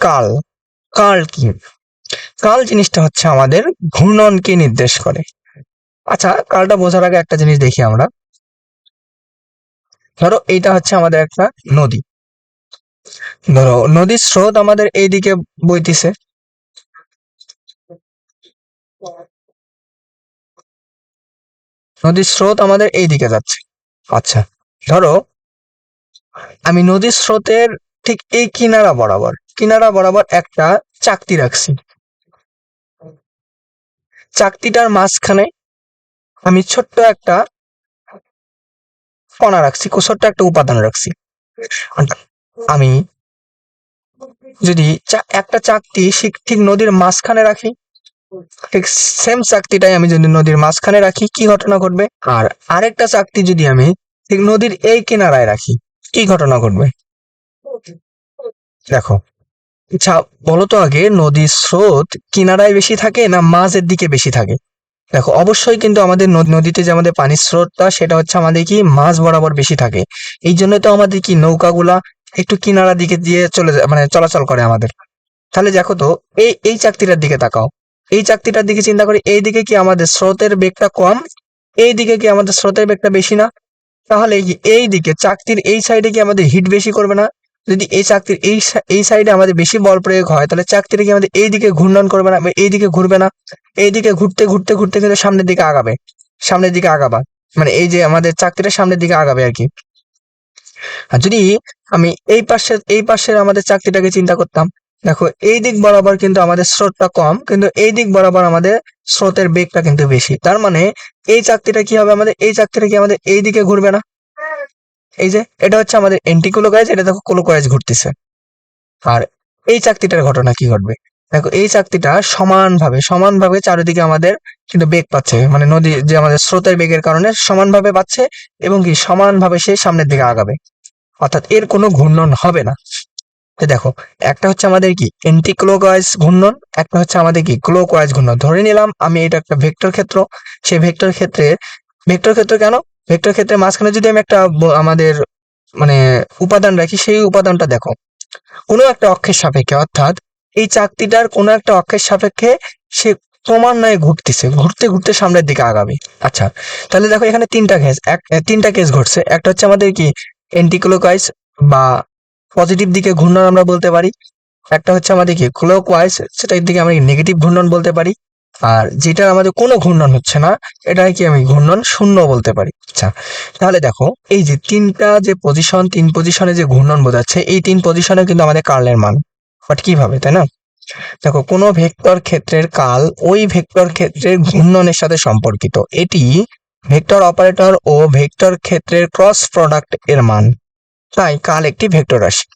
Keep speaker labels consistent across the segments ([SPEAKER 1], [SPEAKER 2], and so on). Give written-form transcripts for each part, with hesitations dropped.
[SPEAKER 1] কাল। কাল কি? কাল জিনিসটা হচ্ছে আমাদের ঘূর্ণনকে নির্দেশ করে। আচ্ছা, কালটা বোঝার আগে একটা জিনিস দেখি আমরা। ধরো এইটা হচ্ছে আমাদের একটা নদী। ধরো নদীর স্রোত আমাদের এইদিকে বইতেছে, নদীর স্রোত আমাদের এইদিকে যাচ্ছে। আচ্ছা, ধরো আমি নদীর স্রোতের ঠিক এই কিনারা বরাবর একটা চাকতি রাখছি। চাকতিটার মাঝখানে আমি ছোট্ট একটা কণা রাখছি, ছোট্ট একটা উপাদান রাখছি। আমি যদি একটা চাকতি ঠিক নদীর মাঝখানে রাখি, ঠিক সেম চাকতিটাই আমি যদি নদীর মাঝখানে রাখি, কি ঘটনা ঘটবে? আর আরেকটা চাকতি যদি আমি ঠিক নদীর এই কিনারায় রাখি, কি ঘটনা ঘটবে? দেখো, আচ্ছা বলো তো আগে, নদীর স্রোত কিনারায় বেশি থাকে না মাঝের দিকে বেশি থাকে? দেখো অবশ্যই কিন্তু আমাদের নদীতে যে আমাদের পানির স্রোতটা, সেটা হচ্ছে আমাদের কি মাঝ বরাবর বেশি থাকে। এই জন্য তো আমাদের কি নৌকাগুলা একটু কিনারা দিকে দিয়ে চলে যায়, মানে চলাচল করে আমাদের। তাহলে দেখো তো, এই চাকতিটার দিকে তাকাও, এই চাকতিটার দিকে চিন্তা করি, এই দিকে কি আমাদের স্রোতের বেগটা কম, এই দিকে কি আমাদের স্রোতের বেগটা বেশি না? তাহলে এই দিকে চাকতির এই সাইডে কি আমাদের হিট বেশি করবে না? যদি এই চাকতির এই সাইডে আমাদের বেশি বল প্রয়োগ হয়, তাহলে চাকতিটা কি আমাদের এই দিকে ঘূর্ণন করবে না, এই দিকে ঘুরবে না? এই দিকে ঘুরতে ঘুরতে ঘুরতে কিন্তু সামনের দিকে আগাবে, সামনের দিকে আগাবা, মানে এই যে আমাদের চাকতিটা সামনের দিকে আগাবে আর কি। আর যদি আমি এই পাশের আমাদের চাকতিটাকে চিন্তা করতাম, দেখো এই দিক বরাবর কিন্তু আমাদের স্রোতটা কম, কিন্তু এই দিক বরাবর আমাদের স্রোতের বেগটা কিন্তু বেশি। তার মানে এই চাকতিটা কি হবে, আমাদের এই চাকতিটা কি আমাদের এই দিকে ঘুরবে না? এই যে এটা হচ্ছে আমাদের এন্টিক্লোকওয়াইজ, এটা দেখো ক্লোকওয়াইজ ঘুরতেছে। আর এই চাকতিটার ঘটনা কি ঘটবে? দেখো এই চাকতিটা সমানভাবে সমানভাবে চারিদিকে আমাদের কিন্তু বেগ পাচ্ছে, মানে নদী যে আমাদের স্রোতের বেগের কারণে সমানভাবে পাচ্ছে, এবং কি সমানভাবে সে সামনের দিকে আগাবে, অর্থাৎ এর কোনো ঘূর্ণন হবে না। তো দেখো, একটা হচ্ছে আমাদের কি এন্টি ক্লকওয়াইজ ঘূর্ণন, একটা হচ্ছে আমাদের কি ক্লকওয়াইজ ঘূর্ণন। ধরে নিলাম আমি এটা একটা ভেক্টর ক্ষেত্র, সেই ভেক্টর ক্ষেত্র কেন, ভেক্টর ক্ষেত্রের মাঝখানে যদি আমি একটা আমাদের মানে উপাদান রাখি, সেই উপাদানটা দেখো কোনো একটা অক্ষের সাপেক্ষে, অর্থাৎ এই চাকতিটার কোনো একটা অক্ষের সাপেক্ষে সে ক্রমান্বয়ে ঘুরতেছে, ঘুরতে ঘুরতে সামনের দিকে আগাবে। আচ্ছা, তাহলে দেখো এখানে তিনটা কেস ঘটছে। একটা হচ্ছে আমাদের কি এন্টিক্লোকওয়াইজ বা পজিটিভ দিকে ঘূর্ণন আমরা বলতে পারি, একটা হচ্ছে আমাদের কি ক্লকওয়াইজ, সেটার দিকে আমরা নেগেটিভ ঘূর্ণন বলতে পারি, আর যেটা আমাদের কোনো ঘূর্ণন হচ্ছে না, এটা কি আমি ঘূর্ণন শূন্য বলতে পারি। আচ্ছা, তাহলে দেখো এই যে তিন পজিশনে যে ঘূর্ণন বোঝাচ্ছে, এই তিন পজিশনে কিন্তু আমাদের কার্লের মান। বাট কিভাবে, তাই না? দেখো, কোনো ভেক্টর ক্ষেত্রের কাল ওই ভেক্টর ক্ষেত্রের ঘূর্ণনের সাথে সম্পর্কিত। এটি ভেক্টর অপারেটর ও ভেক্টর ক্ষেত্রের ক্রস প্রোডাক্ট এর মান। তাই কাল একটি ভেক্টর রাশি।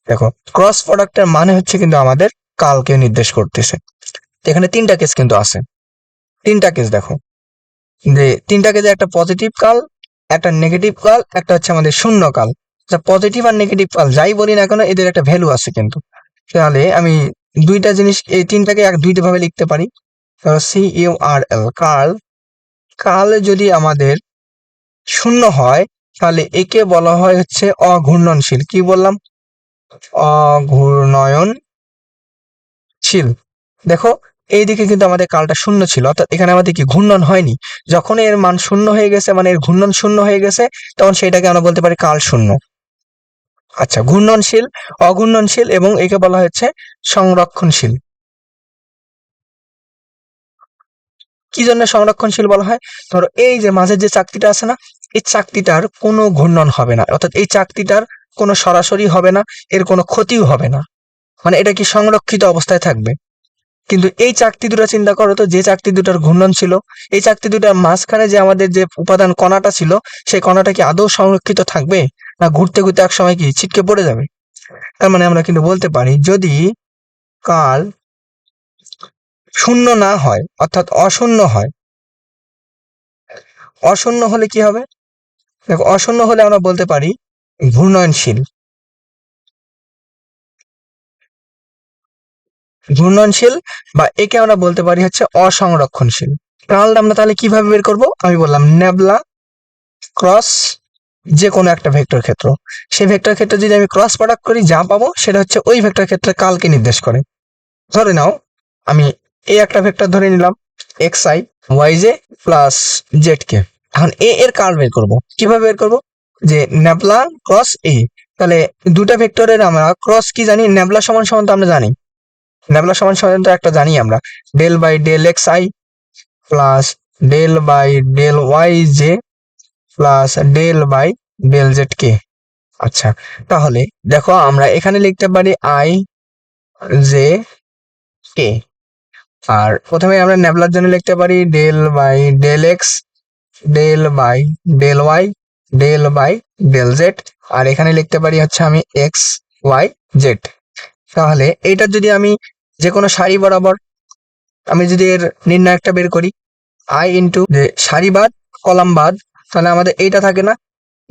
[SPEAKER 1] দেখো, ক্রস প্রোডাক্টের মানে হচ্ছে কিন্তু আমাদের কালকে নির্দেশ করতেছে। এখানে তিনটা কেস কিন্তু আছে, তিনটা কেস দেখো, যে তিনটা কেসে একটা পজিটিভ কাল, একটা নেগেটিভ কাল, একটা হচ্ছে আমাদের শূন্য কাল। পজিটিভ আর নেগেটিভ কাল যাই বলি না কেন, এদের একটা ভ্যালু আছে কিন্তু। তাহলে আমি দুইটা জিনিস, এই তিনটাকে দুইটা ভাবে লিখতে পারি। CURL, কাল। কাল যদি আমাদের শূন্য হয়, তাহলে একে বলা হয় হচ্ছে অঘূর্ণনশীল। কি বললাম? অঘূর্ণয়নশীল। দেখো, এইদিকে কিন্তু আমাদের কালটা শূন্য ছিল, অর্থাৎ এখানে আমাদের কি ঘূর্ণন হয়নি। যখন এর মান শূন্য হয়ে গেছে, মানে এর ঘূর্ণন শূন্য হয়ে গেছে, তখন সেটাকে আমরা বলতে পারি কাল শূন্য। আচ্ছা, ঘূর্ণনশীল, অঘূর্ণনশীল এবং একে বলা হচ্ছে সংরক্ষণশীল। কি জন্য সংরক্ষণশীল বলা হয়? ধরো এই যে মাঝের যে চাকতিটা আছে না, এই চাকতিটার কোনো ঘূর্ণন হবে না, অর্থাৎ এই চাকতিটার কোনো সরাসরি হবে না, এর কোনো ক্ষতিও হবে না, মানে এটা কি সংরক্ষিত অবস্থায় থাকবে। কিন্তু এই চাকতি দুটো চিন্তা করো তো, যে চাকতি দুটার ঘূর্ণন ছিল, এই চাকতি দুটার মাঝখানে যে আমাদের যে উপাদান কণাটা ছিল, সেই কণাটা কি আদৌ সংরক্ষিত থাকবে, না ঘুরতে ঘুরতে এক সময় কি ছিটকে পড়ে যাবে? তার মানে আমরা কিন্তু বলতে পারি, যদি কাল শূন্য না হয়, অর্থাৎ অশূন্য হয়, অশূন্য হলে কি হবে? দেখো, অশূন্য হলে আমরা বলতে পারি ঘূর্ণনশীল। ঘূর্ণনশীল বা একে আমরা বলতে পারি হচ্ছে অসংরক্ষণশীল। কার্ল আমরা তাহলে কিভাবে বের করব? আমি বললাম নেবলা ক্রস যে কোনো একটা ভেক্টর ক্ষেত্র, সেই ভেক্টর ক্ষেত্রে যদি আমি ক্রস প্রোডাক্ট করি যা পাবো সেটা হচ্ছে ওই ভেক্টর ক্ষেত্রে কালকে নির্দেশ করে। ধরে নাও আমি এ একটা ভেক্টর ধরে নিলাম x i y j plus z k. এখন এ এর কার্ল বের করব, কিভাবে বের করব? যে ন্যাবলা ক্রস এ। তাহলে দুটা ভেক্টরের আমরা ক্রস কি জানি, ন্যাবলা সমান সমান তো আমরা জানি, ন্যাবলা সমান সমান তো একটা জানি আমরা, del by del x i plus del by del y j plus del by del z k. আচ্ছা, তাহলে দেখো আমরা এখানে লিখতে পারি আই জে কে, আর প্রথমে আমরা ন্যাবলার জন্য লিখতে পারি del by del x del by del y del by del z, আর এখানে লিখতে পারি হচ্ছে আমি এক্স ওয়াই জেড। তাহলে এইটার যদি আমি যে কোনো সারি বরাবর আমি যদি এর নির্ণায়কটা বের করি, আই ইন্টু যে সারি বাদ কলাম বাদ, তাহলে আমাদের এইটা থাকে না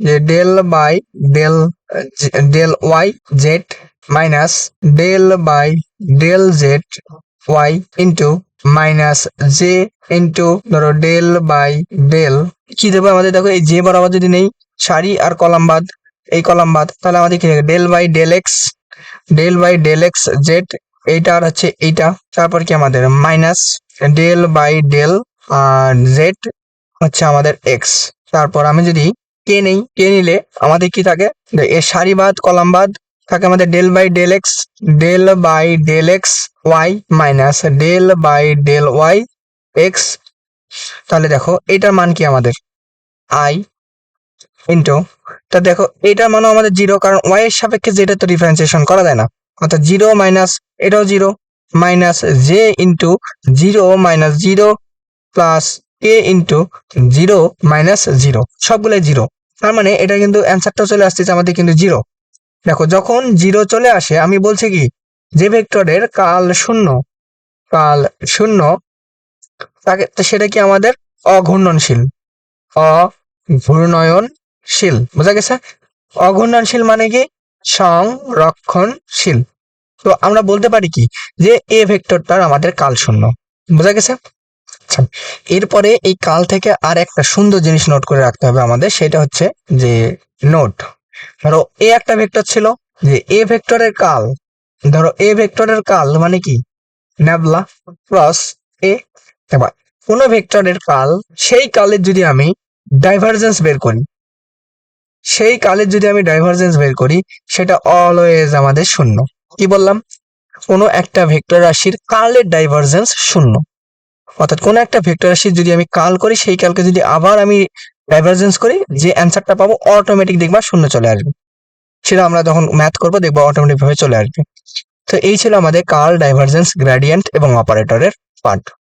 [SPEAKER 1] যে del by del del Y Z minus del by del Z Y into minus J into ধরো ডেল বাই ডেল কি দেবো আমাদের, দেখো এই জে বরাবর যদি নেই সারি আর কলাম বাদ, এই কলাম বাদ, তাহলে আমাদের কি থাকে del by del X Z, এইটা আর হচ্ছে এইটা, তারপর কি আমাদের মাইনাস ডেল বাই ডেল আর জেড হচ্ছে আমাদের এক্স। তারপর আমি যদি কে নেই, কে নিলে আমাদের কি থাকে, এর সারি বাদ কলাম বাদ থাকে আমাদের del by del X Y minus del by del Y X. তাহলে দেখো এটার মান কি আমাদের আই ইন্টু, তা দেখো এটার মানও আমাদের জিরো, কারণ ওয়াই এর সাপেক্ষে যেটা তো ডিফারেন্সিয়েশন করা যায় না, অর্থাৎ জিরো মাইনাস এটাও zero minus J into zero minus zero plus k into zero minus zero, সবগুলোই জিরো। তার মানে এটা কিন্তু অ্যান্সারটা চলে আসতেছে আমাদের কিন্তু জিরো। দেখো যখন জিরো চলে আসে আমি বলছি কি যে ভেক্টরের কাল শূন্য তাকে, তো সেটা কি আমাদের অঘূর্ণনশীল, অঘূর্ণয়নশীল, বোঝা গেছে? অঘূর্ণনশীল মানে কি সংরক্ষণশীল। তো আমরা বলতে পারি কি যে এ ভেক্টরটার আমাদের কাল শূন্য, বোঝা গেছে? আচ্ছা, এরপরে এই কাল থেকে আর একটা সুন্দর জিনিস নোট করে রাখতে হবে আমাদের, সেটা হচ্ছে যে নোট, ধরো এ একটা ভেক্টর ছিল, যে এ ভেক্টরের কাল, ধরো এ ভেক্টরের কাল মানে কি ন্যাবলা ক্রস এ। এবার কোনো ভেক্টরের কাল, সেই কালের যদি আমি ডাইভারজেন্স বের করি, সেটা অলওয়েজ আমাদের শূন্য। কি বললাম? কোনো একটা ভেক্টর রাশির কালের ডাইভারজেন্স শূন্য, অর্থাৎ কোনো একটা ভেক্টর রাশির যদি আমি কাল করি সেই কালকে যদি আবার আমি ডাইভারজেন্স করি, যে অ্যান্সারটা পাবো অটোমেটিক দেখবা শূন্য চলে আসবে, সেটা আমরা যখন ম্যাথ করবো দেখবো অটোমেটিক ভাবে চলে আসবে। তো এই ছিল আমাদের কার্ল, ডাইভারজেন্স, গ্রেডিয়েন্ট এবং অপারেটরের পার্ট।